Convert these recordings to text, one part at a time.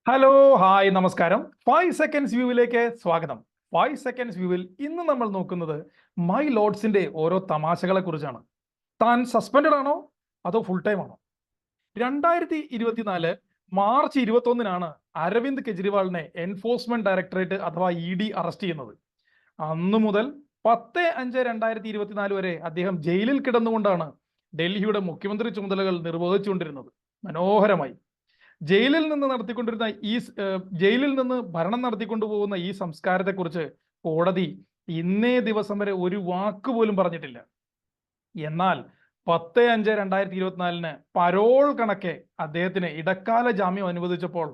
Hello, hi, നമസ്കാരം. 5 seconds വ്യൂവിലേക്ക് സ്വാഗതം. 5 seconds വ്യൂവിൽ ഇന്ന് നമ്മൾ നോക്കുന്നത് മൈ ലോഡ്സിന്റെ ഓരോ തമാശകളെ കുറിച്ചാണ്. താൻ സസ്പെൻഡഡ് ആണോ അതോ ഫുൾ ടൈം ആണോ? 2024 മാർച്ച് 21-നാണ് അരവിന്ദ് കെജ്രിവാളിനെ എൻഫോഴ്സ്മെന്റ് ഡയറക്ടറേറ്റ് അഥവാ ED അറസ്റ്റ് ചെയ്യുന്നത്. അന്നു മുതൽ 10/5/2024 വരെ അദ്ദേഹം ജയിലിൽ കിടന്നുകൊണ്ടാണ് ഡൽഹിയുടെ മുഖ്യമന്ത്രി ചുമതലകൾ നിർവഹിച്ചുകൊണ്ടിരുന്നത്. മനോഹരമായി ജയിലിൽ നിന്ന് ഭരണം നടത്തിക്കൊണ്ടുപോകുന്ന ഈ സംസ്കാരത്തെക്കുറിച്ച് കോടതി ഇന്നേ ദിവസം വരെ ഒരു വാക്ക് പോലും പറഞ്ഞിട്ടില്ല. എന്നാൽ 10/5/2024 പരോൾ കണക്കെ അദ്ദേഹത്തിന് ഇടക്കാല ജാമ്യം അനുവദിച്ചപ്പോൾ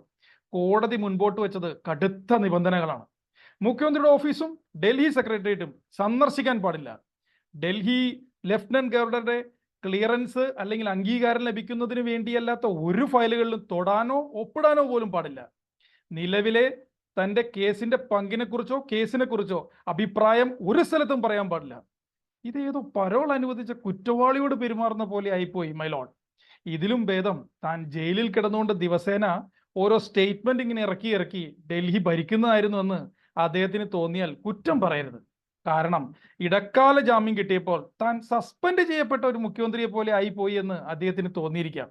കോടതി മുൻപോട്ട് വെച്ചത് കടുത്ത നിബന്ധനകളാണ്. മുഖ്യമന്ത്രിയുടെ ഓഫീസും ഡൽഹി സെക്രട്ടേറിയറ്റും സന്ദർശിക്കാൻ പാടില്ല. ഡൽഹി ലഫ്റ്റനന്റ് ഗവർണറുടെ ക്ലിയറൻസ് അല്ലെങ്കിൽ അംഗീകാരം ലഭിക്കുന്നതിന് വേണ്ടിയല്ലാത്ത ഒരു ഫയലുകളിലും തൊടാനോ ഒപ്പിടാനോ പോലും പാടില്ല. നിലവിലെ തന്റെ കേസിന്റെ കേസിനെ കുറിച്ചോ അഭിപ്രായം ഒരു സ്ഥലത്തും പറയാൻ പാടില്ല. ഇതേതോ പരോൾ അനുവദിച്ച കുറ്റവാളിയോട് പെരുമാറുന്ന പോലെ ആയിപ്പോയി മൈലോഡ്. ഇതിലും ഭേദം താൻ ജയിലിൽ കിടന്നുകൊണ്ട് ദിവസേന ഓരോ സ്റ്റേറ്റ്മെന്റ് ഇങ്ങനെ ഇറക്കി ഡൽഹി ഭരിക്കുന്നതായിരുന്നു എന്ന് അദ്ദേഹത്തിന് തോന്നിയാൽ കുറ്റം പറയരുത്. കാരണം ഇടക്കാല ജാമ്യം കിട്ടിയപ്പോൾ താൻ സസ്പെൻഡ് ചെയ്യപ്പെട്ട ഒരു മുഖ്യമന്ത്രിയെ പോലെ ആയിപ്പോയി എന്ന് അദ്ദേഹത്തിന് തോന്നിയിരിക്കാം.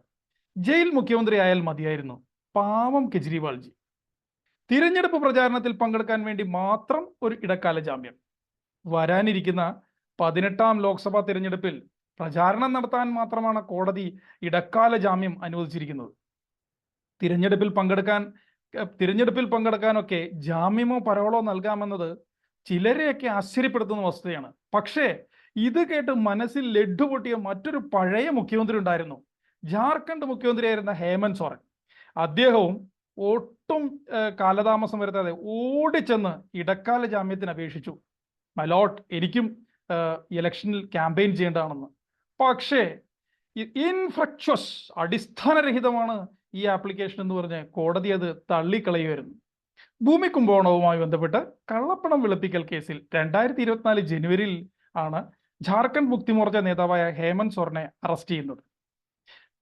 ജയിൽ മുഖ്യമന്ത്രി ആയാൽ മതിയായിരുന്നു. പാവം കെജ്രിവാൾജി. തിരഞ്ഞെടുപ്പ് പ്രചാരണത്തിൽ പങ്കെടുക്കാൻ വേണ്ടി മാത്രം ഒരു ഇടക്കാല ജാമ്യം. വരാനിരിക്കുന്ന 18-ാം ലോക്സഭാ തിരഞ്ഞെടുപ്പിൽ പ്രചാരണം നടത്താൻ മാത്രമാണ് കോടതി ഇടക്കാല ജാമ്യം അനുവദിച്ചിരിക്കുന്നത്. തിരഞ്ഞെടുപ്പിൽ പങ്കെടുക്കാനൊക്കെ ജാമ്യമോ പരോളോ നൽകാമെന്നത് ചിലരെയൊക്കെ ആശ്ചര്യപ്പെടുത്തുന്ന വസ്തുതയാണ്. പക്ഷേ ഇത് കേട്ട് മനസ്സിൽ ലഡ്ഡു പൊട്ടിയ മറ്റൊരു പഴയ മുഖ്യമന്ത്രി ഉണ്ടായിരുന്നു. ജാർഖണ്ഡ് മുഖ്യമന്ത്രിയായിരുന്ന ഹേമന്ത് സോറൻ. അദ്ദേഹവും ഒട്ടും കാലതാമസം വരുത്താതെ ഓടിച്ചെന്ന് ഇടക്കാല ജാമ്യത്തിന് അപേക്ഷിച്ചു. മലോട്ട്, എനിക്കും ഇലക്ഷനിൽ ക്യാമ്പയിൻ ചെയ്യേണ്ടതാണെന്ന്. പക്ഷേ ഇൻഫ്രക്ച്വസ്, അടിസ്ഥാനരഹിതമാണ് ഈ ആപ്ലിക്കേഷൻ എന്ന് പറഞ്ഞ് കോടതി അത് തള്ളിക്കളയുമായിരുന്നു. ഭൂമി കുംഭകോണവുമായി ബന്ധപ്പെട്ട് കള്ളപ്പണം വെളുപ്പിക്കൽ കേസിൽ 2024 ജനുവരിയിൽ ആണ് ജാർഖണ്ഡ് മുക്തി മോർച്ച നേതാവായ ഹേമന്ത് സോറനെ അറസ്റ്റ് ചെയ്യുന്നത്.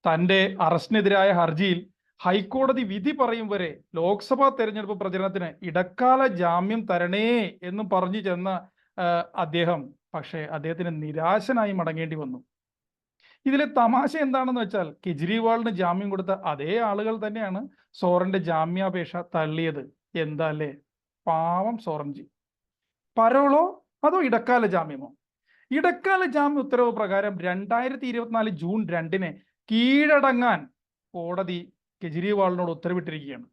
തന്റെ അറസ്റ്റിനെതിരായ ഹർജിയിൽ ഹൈക്കോടതി വിധി പറയും വരെ ലോക്സഭാ തെരഞ്ഞെടുപ്പ് പ്രചരണത്തിന് ഇടക്കാല ജാമ്യം തരണേ എന്ന് പറഞ്ഞു ചെന്ന അദ്ദേഹത്തിന് നിരാശനായി മടങ്ങേണ്ടി വന്നു. ഇതിലെ തമാശ എന്താണെന്ന് വെച്ചാൽ കെജ്രിവാളിന് ജാമ്യം കൊടുത്ത അതേ ആളുകൾ തന്നെയാണ് സോറന്റെ ജാമ്യാപേക്ഷ തള്ളിയത്. എന്താ അല്ലേ? പാവം സോറൻജി. പരോളോ അതോ ഇടക്കാല ജാമ്യമോ? ഇടക്കാല ജാമ്യ ഉത്തരവ് പ്രകാരം 2024 ജൂൺ 2-ന് കീഴടങ്ങാൻ കോടതി കെജ്രിവാളിനോട് ഉത്തരവിട്ടിരിക്കുകയാണ്.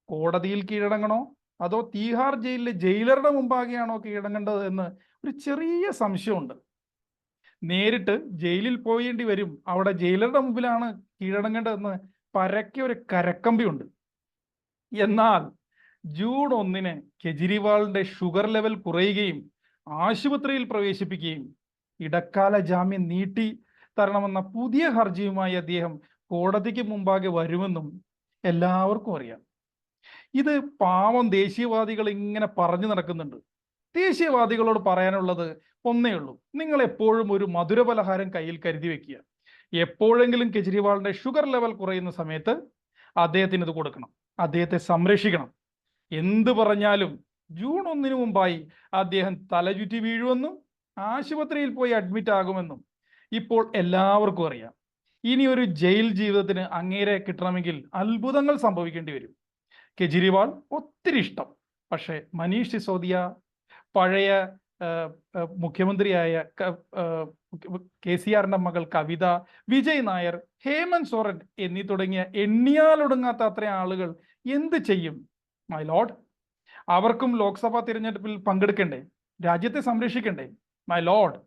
കോടതിയിൽ കീഴടങ്ങണോ അതോ തീഹാർ ജയിലിലെ ജയിലറുടെ മുമ്പാകെയാണോ കീഴടങ്ങേണ്ടത് എന്ന് ഒരു ചെറിയ സംശയമുണ്ട്. നേരിട്ട് ജയിലിൽ പോയേണ്ടി വരും, അവിടെ ജയിലറുടെ മുമ്പിലാണ് കീഴടങ്ങേണ്ടതെന്ന് പരക്കെ ഒരു കരക്കമ്പിയുണ്ട്. എന്നാൽ ജൂൺ 1-ന് കെജ്രിവാളിന്റെ ഷുഗർ ലെവൽ കുറയുകയും ആശുപത്രിയിൽ പ്രവേശിപ്പിക്കുകയും ഇടക്കാല ജാമ്യം നീട്ടി തരണമെന്ന പുതിയ ഹർജിയുമായി അദ്ദേഹം കോടതിക്ക് മുമ്പാകെ വരുമെന്നും എല്ലാവർക്കും അറിയാം. ഇത് പാവം ദേശീയവാദികൾ ഇങ്ങനെ പറഞ്ഞു നടക്കുന്നുണ്ട്. ദേശീയവാദികളോട് പറയാനുള്ളത് ഒന്നേ ഉള്ളൂ: നിങ്ങൾ എപ്പോഴും ഒരു മധുരപലഹാരം കയ്യിൽ കരുതി വെക്കുക. എപ്പോഴെങ്കിലും കെജ്രിവാളിന്റെ ഷുഗർ ലെവൽ കുറയുന്ന സമയത്ത് അദ്ദേഹത്തിന് ഇത് കൊടുക്കണം, അദ്ദേഹത്തെ സംരക്ഷിക്കണം. എന്ത് പറഞ്ഞാലും ജൂൺ 1-ന് മുമ്പായി അദ്ദേഹം തലചുറ്റി വീഴുമെന്നും ആശുപത്രിയിൽ പോയി അഡ്മിറ്റ് ആകുമെന്നും ഇപ്പോൾ എല്ലാവർക്കും അറിയാം. ഇനി ഒരു ജയിൽ ജീവിതത്തിന് അങ്ങേരെ കിട്ടണമെങ്കിൽ അത്ഭുതങ്ങൾ സംഭവിക്കേണ്ടി വരും. കെജ്രിവാൾ ഒത്തിരി ഇഷ്ടം, പക്ഷേ മനീഷ് സിസോദിയ, പഴയ മുഖ്യമന്ത്രിയായ KCRന്റെ മകൾ കവിത, വിജയ് നായർ, ഹേമന്ത് സോറൻ എന്നീ തുടങ്ങിയ എണ്ണിയാലൊടുങ്ങാത്ത അത്രയും ആളുകൾ എന്ത് ചെയ്യും മൈ ലോർഡ്? അവർക്കും ലോക്സഭാ തിരഞ്ഞെടുപ്പിൽ പങ്കെടുക്കണ്ടേ? രാജ്യത്തെ സംരക്ഷിക്കണ്ടേ മൈ ലോർഡ്?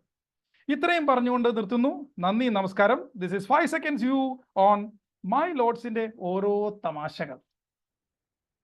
ഇത്രയും പറഞ്ഞുകൊണ്ട് നിർത്തുന്നു. നന്ദി, നമസ്കാരം. This is 5 seconds view on my ലോർഡ്സിന്റെ ഓരോ തമാശകൾ.